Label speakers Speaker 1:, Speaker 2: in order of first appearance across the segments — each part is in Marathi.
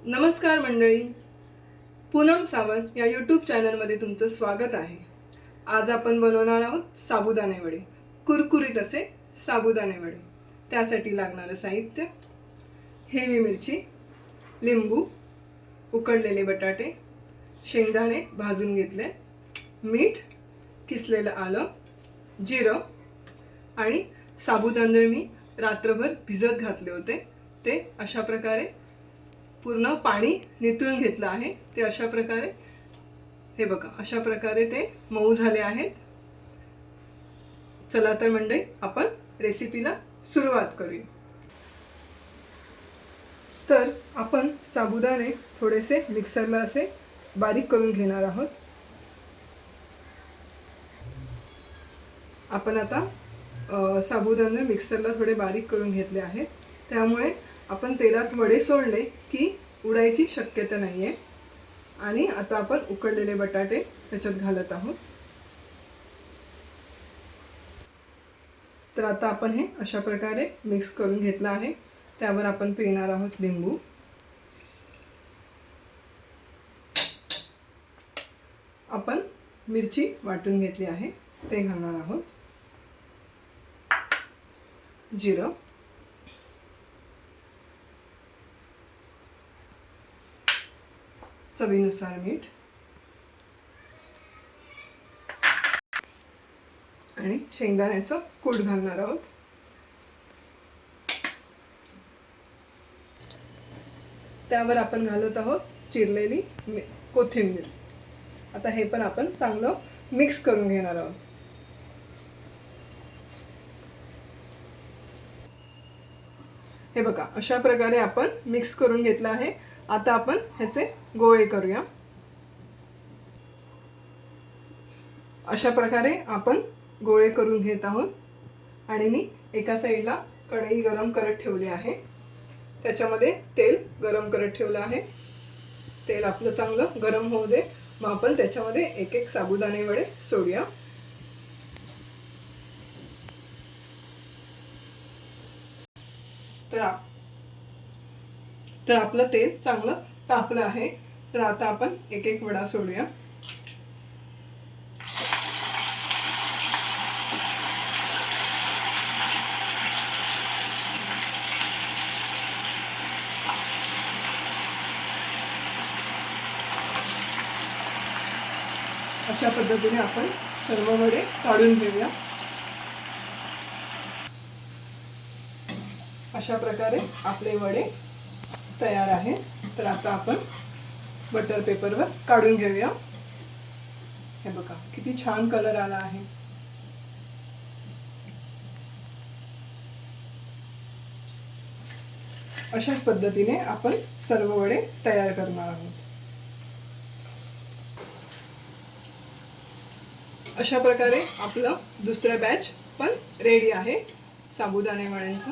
Speaker 1: नमस्कार मंडळी, पूनम सावंत या यूट्यूब चॅनलमध्ये तुमचं स्वागत आहे। आज आपण बनवणार आहोत साबुदाणे वडे, कुरकुरीत असे साबुदाणे वडे। त्यासाठी लागणारे साहित्य: हिरवी मिरची, लिंबू, उकडलेले बटाटे, शेंगदाणे भाजून घेतले, मीठ, किसलेलं आलं, जिरं आणि साबुदाणे मी रात्रभर भिजत घातले होते। ते अशा प्रकारे पूर्ण पाणी निथळून घेतलं आहे। ते अशा प्रकारे हे बघा, अशा प्रकारे ते मऊ झाले आहेत। चला तर मंडळी, आपण रेसिपीला सुरुवात करूया। तर आपण साबुदाणे थोडेसे मिक्सरला असे बारीक करून घेणार आहोत। आपण आता साबुदाणे मिक्सरला थोडे बारीक करून घेतले आहेत। त्यामुळे आपण तेलात वडे सोडले की उडायची शक्यता नाही आहे। आणि आता आपण उकडलेले बटाटे त्याच्यात घालत आहोत। तर आता आपण हे अशा प्रकारे मिक्स करून घेतलं आहे। त्यावर आपण पिळणार आहोत लिंबू, आपण मिरची वाटून घेतली आहे ते घालणार आहोत, जिरं, चवीनुसार मीठ आणि शेंगदाण्याचं कूट घालणार आहोत। त्यावर आपण घालत आहोत चिरलेली कोथिंबीर। आता हे पण आपण चांगलं मिक्स करून घेणार आहोत। हे बघा, अशा प्रकारे आपण मिक्स करून घेतलं आहे। आता आपण ह्याचे गोळे करूया। अशा प्रकारे आपण गोळे करून घेत आहोत। आणि मी एका साईडला कढई गरम करत ठेवली आहे, त्याच्यामध्ये तेल गरम करत ठेवलं आहे। तेल आपलं चांगलं गरम होऊ दे, मग आपण त्याच्यामध्ये एक एक साबुदाणे वडे सोडूया। तर आपलं तेल चांगलं तापलं आहे। तर आता आपण एक एक वडा सोडूया। अशा पद्धतीने आपण सर्व वडे काढून घेऊया। अशा प्रकारे आपले वडे तयार आहेत। तर आता आपण बटर पेपरवर काढून घेऊया। हे बघा, किती छान कलर आला आहे। अशाच पद्धतीने आपण सर्व वडे तयार करणार आहोत। अशा प्रकारे आपलं दुसरा बॅच पण रेडी आहे साबुदाणे वड्यांचा।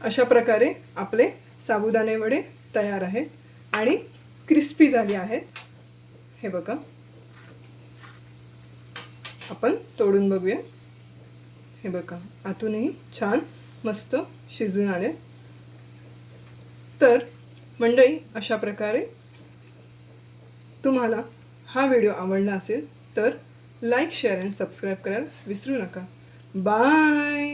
Speaker 1: अशा प्रकारे आपले साबुदाणे वडे तयार आहेत आणि क्रिस्पी झाले आहेत। हे बघा, आपण तोडून बघूया। हे बघा, आतूनही छान मस्त शिजून आले। तर मंडळी, अशा प्रकारे तुम्हाला हा व्हिडिओ आवडला असेल तर लाईक, शेअर आणि सबस्क्राईब करायला विसरू नका। बाय।